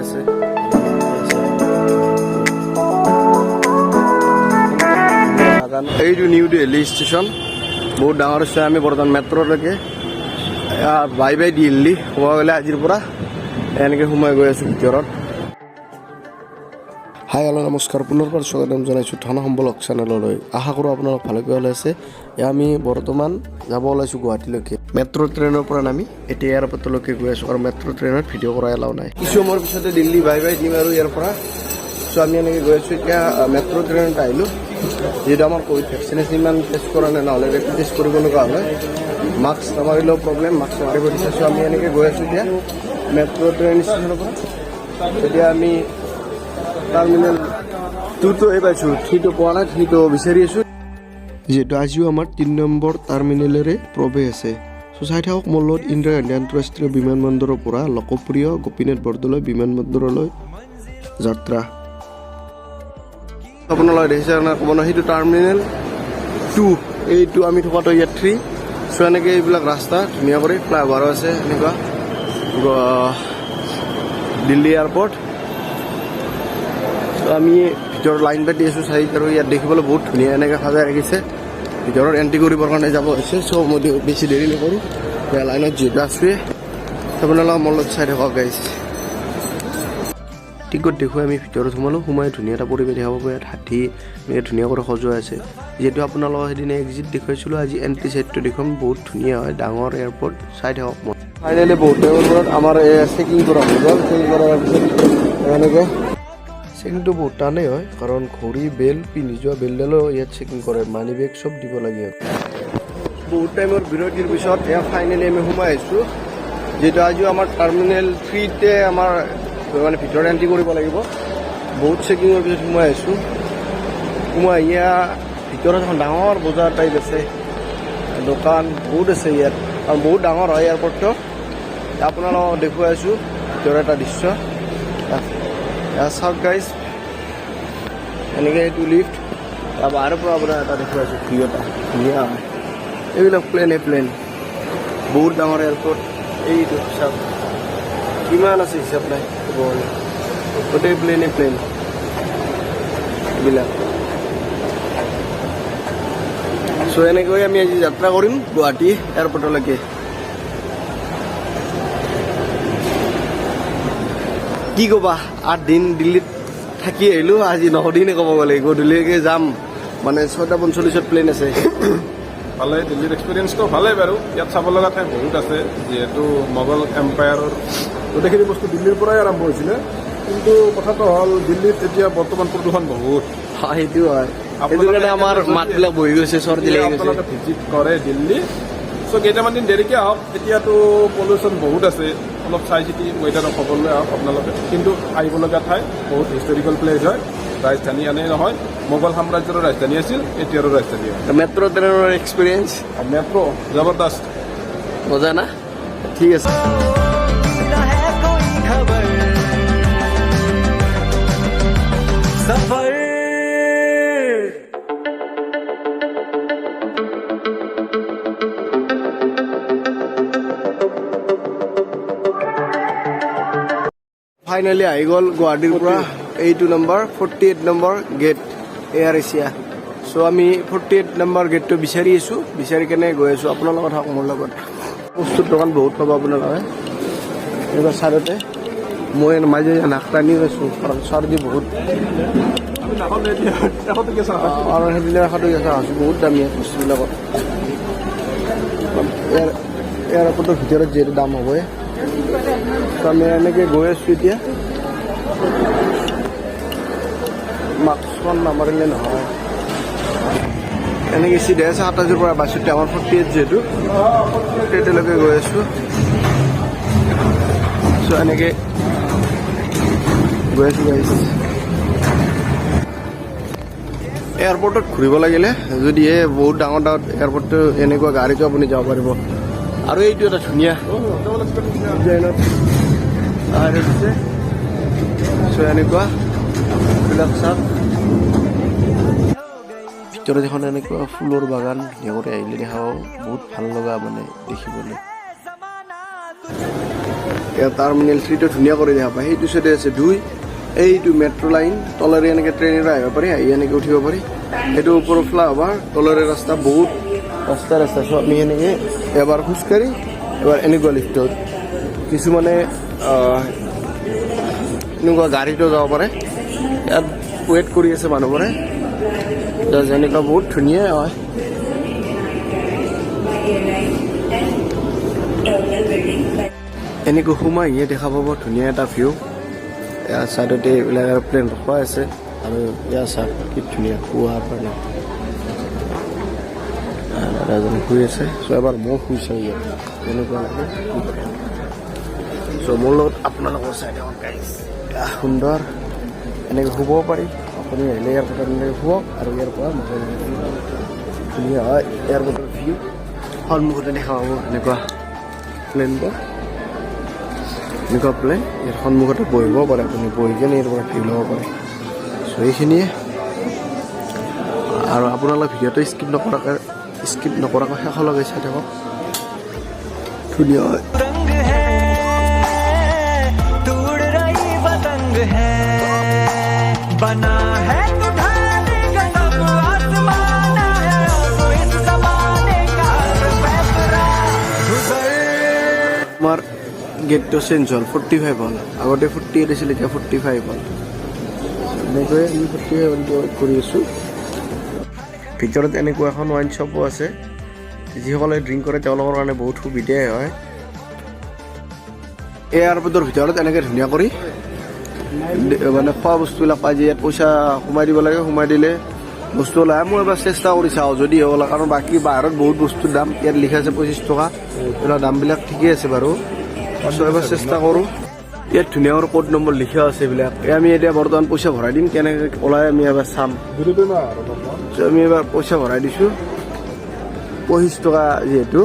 আছে এইটো new Delhi station বহুত ডাঙৰ আছে আমি বৰ্তমান মেট্ৰ'লৈকে বাই বাই দিল্লী সোমাই গ'লে আজিৰ পৰা এনেকৈ সোমাই গৈ আছোঁ ভিতৰত হাই হেল্ল' নমস্কাৰ পুনৰবাৰ স্বাগতম জনাইছোঁ ধন সম্বলক চেনেললৈ আশা কৰোঁ আপোনালোক ভালে ভালে আছে আমি বৰ্তমান যাব ওলাইছোঁ গুৱাহাটীলৈকে মেট্ৰ' ট্ৰেইনৰ পৰা নামি এতিয়া এয়াৰপৰ্টলৈকে গৈ আছোঁ আৰু মেট্ৰ' ট্ৰেইনত ভিডিঅ' কৰা এলাও নাই কিছু সময়ৰ পিছতে দিল্লী বাই বাই দিম আৰু ইয়াৰ পৰা চ' আমি এনেকৈ গৈ আছোঁ এতিয়া মেট্ৰ' ট্ৰেইনত আহিলোঁ যিহেতু আমাৰ ক'ভিড ভেকচিনেশ্যন ইমান টেষ্ট কৰা নাই নহ'লে ৰেপিড টেষ্ট কৰিব লগা হ'লে মাস্ক নামাৰিলেও প্ৰব্লেম মাস্ক মাৰিব দিছে চ' আমি এনেকৈ গৈ আছোঁ এতিয়া মেট্ৰ' ট্ৰেইন ষ্টেচনৰ পৰা এতিয়া আমি টাৰ্মিনেল 2টো পাইছোঁ 3টো পোৱা নাই 3টো বিচাৰি আছোঁ যিহেতু আজিও আমাৰ 3 নম্বৰ টাৰ্মিনেলেৰে প্ৰৱেশ আছে চ' চাই থাকক মোৰ লগত ইন্দিৰা গান্ধী আন্তঃৰাষ্ট্ৰীয় বিমানবন্দৰৰ পৰা লোকপ্ৰিয় গোপীনাথ বৰদলৈ বিমানবন্দৰলৈ যাত্ৰা আপোনালোকে দেখিছে ক'ব নহয় সেইটো টাৰ্মিনেল 2 এইটো আমি থকাটো ইয়াত 3 চ' এনেকৈ এইবিলাক ৰাস্তা ধুনীয়া কৰি ফ্লাইঅভাৰো আছে এনেকুৱা দিল্লী এয়াৰপৰ্ট আমি ভিতৰত লাইন পাতি আছোঁ চাই আৰু ইয়াত দেখিবলৈ বহুত ধুনীয়া এনেকৈ সজাই ৰাখিছে ভিতৰত এণ্ট্ৰি কৰিবৰ কাৰণে যাব হৈছে চ' মই বেছি দেৰি নকৰোঁ লাইনত যিহেতু আছোঁৱে আপোনালোকে মোৰ লগত চাই থাকক গাইছ টিকট দেখুৱাই আমি ভিতৰত সোমাই ধুনীয়া এটা পৰিৱেশ দেখাব পাৰে ইয়াত হাতী এনেকৈ ধুনীয়া কৰি সজোৱা আছে যিহেতু আপোনালোকক সেইদিনা এক্সিট দেখুৱাইছিলোঁ আজি এণ্ট্ৰি চাইডটো দেখুৱাম বহুত ধুনীয়া হয় ডাঙৰ এয়াৰপৰ্ট চাই থাকক মই ফাইনেলি বহুত টাইমৰ পৰা আমাৰ চেকিং কৰা হৈ গ'ল চেকিং কৰাৰ পিছত এনেকৈ চেকিংটো বহুত টানেই হয় কাৰণ ঘড়ী বেল পিন্ধি যোৱা বেলডালো ইয়াত চেকিং কৰে মানি বেগ চব দিব লাগে বহুত টাইমৰ বিৰতিৰ পিছত এয়া ফাইনেলি আমি সোমাই আহিছোঁ যিহেতু আজিও আমাৰ টাৰ্মিনেল 3তে আমাৰ মানে ভিতৰত এণ্ট্ৰি কৰিব লাগিব বহুত চেকিঙৰ পিছত সোমাই আহিছোঁ সোমাই ইয়াত ভিতৰত এখন ডাঙৰ বজাৰ টাইপ আছে দোকান বহুত আছে ইয়াত আৰু বহুত ডাঙৰ হয় এয়াৰপৰ্টটো আপোনালোকক দেখুৱাই আছোঁ ভিতৰৰ এটা দৃশ্য চাওক গাইজ এনেকৈ এইটো লিফ্ট তাৰ বাহিৰৰ পৰা আপোনাৰ এটা দেখুৱাইছোঁ ভিউ এটা ধুনীয়া হয় এইবিলাক প্লেন বহুত ডাঙৰ এয়াৰপৰ্ট এইটো চাওক কিমান আছে হিচাপ নাই গোটেই প্লেন এইবিলাক চ' এনেকৈ আমি আজি যাত্ৰা কৰিম গুৱাহাটী এয়াৰপৰ্টলৈকে কি ক'বা 8 দিন দিল্লীত থাকি আহিলোঁ আজি 9 দিনে ক'ব গ'লে গধূলিলৈকে যাম মানে 6:45 প্লেন আছে ভালে দিল্লীৰ এক্সপিৰিয়েঞ্চটো ভালেই বাৰু ইয়াত চাব লগা ঠাই বহুত আছে যিহেতু মোগল এম্পায়াৰৰ গোটেইখিনি বস্তু দিল্লীৰ পৰাই আৰম্ভ হৈছিলে কিন্তু কথাটো হ'ল দিল্লীত এতিয়া বৰ্তমান প্ৰদূষণ বহুত সেইটো হয় আপোনালোকে আমাৰ মাতবিলাক বহি গৈছে চৰ্দি লাগি গৈছে আপোনালোকে ভিজিট কৰে দিল্লী চ' কেইটামান দিন দেৰিকৈ আহক এতিয়াতো পলিউশ্যন বহুত আছে অলপ চাই চিতি ৱেডাৰক সকলোৱে আহক আপোনালোকে কিন্তু আহিবলগীয়া ঠাই বহুত হিষ্টৰিকেল প্লেচ হয় ৰাজধানী আনেই নহয় মোগল সাম্ৰাজ্যৰ ৰাজধানী আছিল এতিয়াৰো ৰাজধানী হয় মেট্ৰ' ট্ৰেইনৰ এক্সপিৰিয়েঞ্চ মেট্ৰ' জবৰদস্ত মজা না ঠিক আছে ফাইনেলি আহি গ'ল গুৱাহাটীৰ পৰা 8 নম্বৰ 48 নম্বৰ গেট AirAsia চ' আমি 48 নম্বৰ গেটটো বিচাৰি আছোঁ বিচাৰি কেনে গৈ আছোঁ আপোনালোকৰ থাকক মোৰ লগত বস্তুৰ দোকান বহুত পাব আপোনালোকে এইবাৰ চাইডতে মই মাজে নাক টানি আছোঁ কাৰণ চৰ্দি বহুত আৰু সেইদিনা 100 টকীয়া আছোঁ বহুত দামী বস্তুবিলাকত এয়াৰপৰ্টৰ ভিতৰত যিহেতু দাম হ'বই আমি এনেকৈ গৈ আছোঁ এতিয়া মাস্কখন নামাৰিলে নহয় এনেকৈ চিধাই আছে 27 পৰা 22 আমাৰ 48 যিহেতু 48লৈকে গৈ আছোঁ চ' এনেকৈ গৈ আছোঁ গাইছ এয়াৰপৰ্টত ঘূৰিব লাগিলে যদিহে বহুত ডাঙৰ এয়াৰপৰ্টটো এনেকুৱা গাড়ীটো আপুনি যাব পাৰিব আৰু এইটো এটা ধুনীয়া ডিজাইনত দিছে চ' এনেকুৱা বিলাক চাওক ভিতৰত এখন এনেকুৱা ফুলৰ বাগান ধুনীয়া কৰি আহিলে দেখাও বহুত ভাল লগা মানে দেখিবলৈ টাৰ্মিনেল 3টো ধুনীয়া কৰি দেখা পায় সেইটো চাইডে আছে 2 এইটো মেট্ৰ' লাইন তলেৰে এনেকৈ ট্ৰেইনেৰে আহিব পাৰি আহি এনেকৈ উঠিব পাৰি সেইটো ওপৰৰ ফ্লাইঅভাৰ তলেৰে ৰাস্তা বহুত ৰাস্তা চব আমি এনেকৈ এবাৰ খোজকাঢ়ি এবাৰ এনেকুৱা লিফ্টত কিছুমানে এনেকুৱা গাড়ীতো যাব পাৰে ইয়াত ৱেইট কৰি আছে মানুহবোৰে যেনেকুৱা বহুত ধুনীয়া হয় এনেকৈ সোমাই আহিয়ে দেখা পাব ধুনীয়া এটা ভিউ ইয়াৰ ছাইডতে এইবিলাক এৰোপ্লেন ৰখোৱা আছে আৰু ইয়াৰ ছাইড কি ধুনীয়া কুৱাৰ পানী দাদাজনে শুই আছে চ' এবাৰ মই শুইছে ইয়াত তেনেকুৱা লাগে চ' মোৰ লগত আপোনালোকৰ চাইডে সুন্দৰ এনেকৈ শুব পাৰি আপুনি আহিলে এয়াৰপৰ্টত এনেকৈ শুৱক আৰু ইয়াৰ পৰা ধুনীয়া হয় এয়াৰপৰ্টৰ ভিউ সন্মুখতে দেখা পাব এনেকুৱা প্লেনবোৰ এনেকুৱা প্লেন ইয়াৰ সন্মুখতে বহিব পাৰে আপুনি বহি কিনে ইয়াৰ পৰা ভিউ ল'ব পাৰে চ' এইখিনিয়ে আৰু আপোনালোকে ভিডিঅ'টো স্কিপ নকৰাকৈ শেষলৈকে চাই থাকক ধুনীয়া হয় बना है तुझाने का सब आसमाना है तो इस जमाने का फैसला আমাৰ গেটটো চেঞ্জ হ'ল 45 হ'ল আগতে 48 আছিল এতিয়া 45 হ'ল এনেকৈ আমি 45 কৰি আছোঁ ভিতৰত এনেকুৱা এখন ৱাইন শ্বপো আছে যিসকলে ড্ৰিংক কৰে তেওঁলোকৰ কাৰণে বহুত সুবিধাই হয় এয়াৰপৰ্টৰ ভিতৰত এনেকৈ ধুনীয়া কৰি মানে খোৱা বস্তুবিলাক পাই যে ইয়াত পইচা সোমাই দিব লাগে সোমাই দিলে বস্তু ওলায় মই এবাৰ চেষ্টা কৰি চাওঁ যদি হ'ল কাৰণ বাকী বাহিৰত বহুত বস্তুৰ দাম ইয়াত লিখা আছে 25 টকা এইবিলাক দামবিলাক ঠিকেই আছে বাৰু এবাৰ চেষ্টা কৰোঁ ইয়াত ধুনীয়াকৈ কোড নম্বৰ লিখা আছে এইবিলাক আমি এতিয়া বৰ্তমান পইচা ভৰাই দিম কেনেকৈ ওলাই আমি এবাৰ চাম আমি এবাৰ পইচা ভৰাই দিছোঁ 25 টকা যিহেতু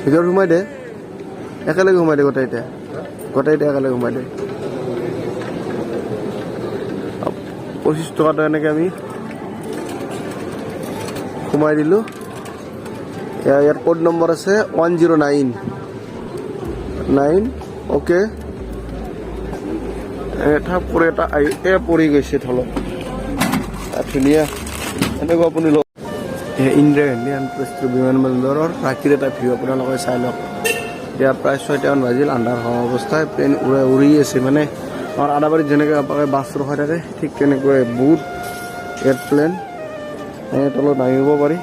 ভিতৰত সোমাই দে একেলগে সোমাই দে গোটেইটা একেলগে সোমাই দে 25 টকাটো এনেকৈ আমি সোমাই দিলোঁ ইয়াৰ কোড নম্বৰ আছে 109 অ'কে এটা পৰি এটা পৰি গৈছে থলত ধুনীয়া এনেকুৱা আপুনি ইন্দিৰা গান্ধী আন্তঃৰাষ্ট্ৰীয় বিমানবন্দৰৰ ৰাতিৰ এটা ভিউ আপোনালোকে চাই লওক এতিয়া প্ৰায় 6টামান বাজিল আন্ধাৰ হোৱা অৱস্থায় প্লেন উৰি আছে মানে আমাৰ আদাবাৰীত যেনেকৈ বাছ ৰখাই থাকে ঠিক তেনেকৈ বহুত এয়াৰপ্লেন তলত নামিব পাৰি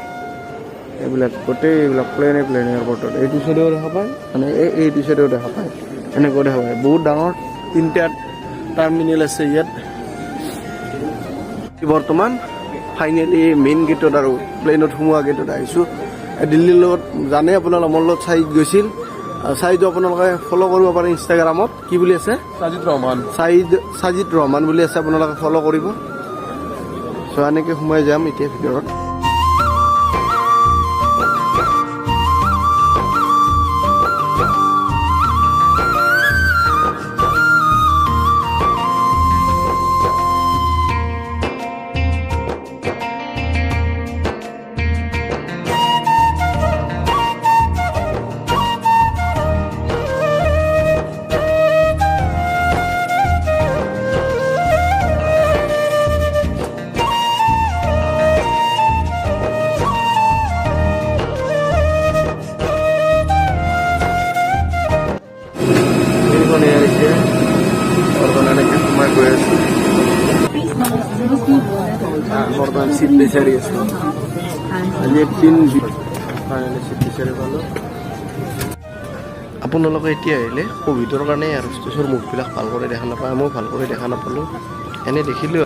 এইবিলাক গোটেই এইবিলাক প্লেন এয়াৰপৰ্টত এইটো চাইডেও দেখা পায় মানে এইটো চাইডেও দেখা পায় এনেকৈ দেখা পায় বহুত ডাঙৰ 3টা টাৰ্মিনেল আছে ইয়াত বৰ্তমান ফাইনেলি মেইন গেটত আৰু প্লেনত সোমোৱা গেটত আহিছোঁ দিল্লীৰ লগত জানে আপোনালোকে মোৰ লগত চাইড গৈছিল চাইডো আপোনালোকে ফ'ল' কৰিব পাৰে ইনষ্টাগ্ৰামত কি বুলি আছে সাজিদ ৰহমান বুলি আছে আপোনালোকে ফ'ল' কৰিব চ' এনেকৈ সোমাই যাম এতিয়া ভিতৰত বৰ্তমান চিট বিচাৰি আছোঁ আপোনালোকে এতিয়া আহিলে ক'ভিডৰ কাৰণে আৰু ষ্টেচৰ মুখবিলাক ভাল কৰি দেখা নাপায় মই ভাল কৰি দেখা নাপালোঁ এনেই দেখিলোঁ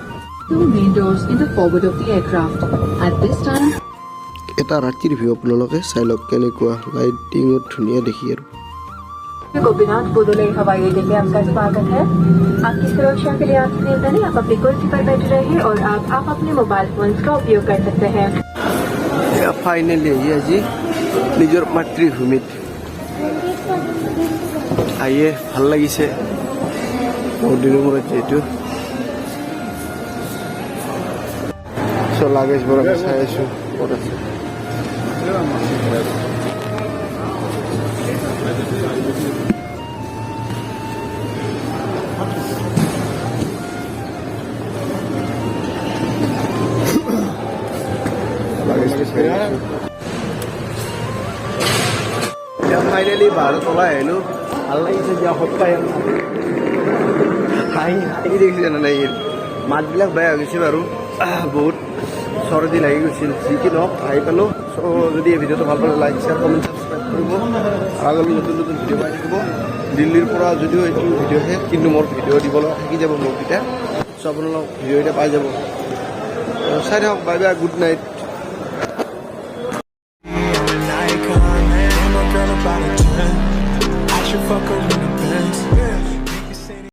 এটা ৰাতিৰ ভিউ আপোনালোকে চাই লওক কেনেকুৱা লাইটিঙত ধুনীয়া দেখি আৰু गोपीनाथ बोदोले हवाई अड्डे में आपका स्वागत है। आपकी सुरक्षा के लिए आपसे निवेदन है आप अपनी कुर्सी पर बैठे रहिए और आप अपने मोबाइल फोन का उपयोग कर सकते हैं। फाइनली আজি নিজৰ মাতৃভূমিত আহিয়ে ভাল লাগিছে বহুত দিনৰ মূৰত যিহেতু চ' লাগেজবোৰ আমি চাই আছোঁ ক'ত আছে ফাইনেলি ভাৰত ওলাই আহিলোঁ ভাল লাগিছে দিয়া সপ্তাহ হাঁহি দেখিছে জানা নাই মাতবিলাক বেয়া হৈ গৈছে বাৰু বহুত চৰ্দি লাগি গৈছিল যি কি নহওক আহি পালোঁ চ' যদি এই ভিডিঅ'টো ভাল পালে লাইক শ্বেয়াৰ কমেণ্ট ছাবস্ক্ৰাইব কৰিব আগলৈ নতুন নতুন ভিডিঅ' পাই থাকিব দিল্লীৰ পৰা যদিও এইটো ভিডিঅ' শেষ কিন্তু মোৰ ভিডিঅ' দিবলৈ থাকি যাব মোৰকেইটা চ' আপোনালোক ভিডিঅ' এটা পাই যাব চাই থাকক বাই বাই গুড নাইট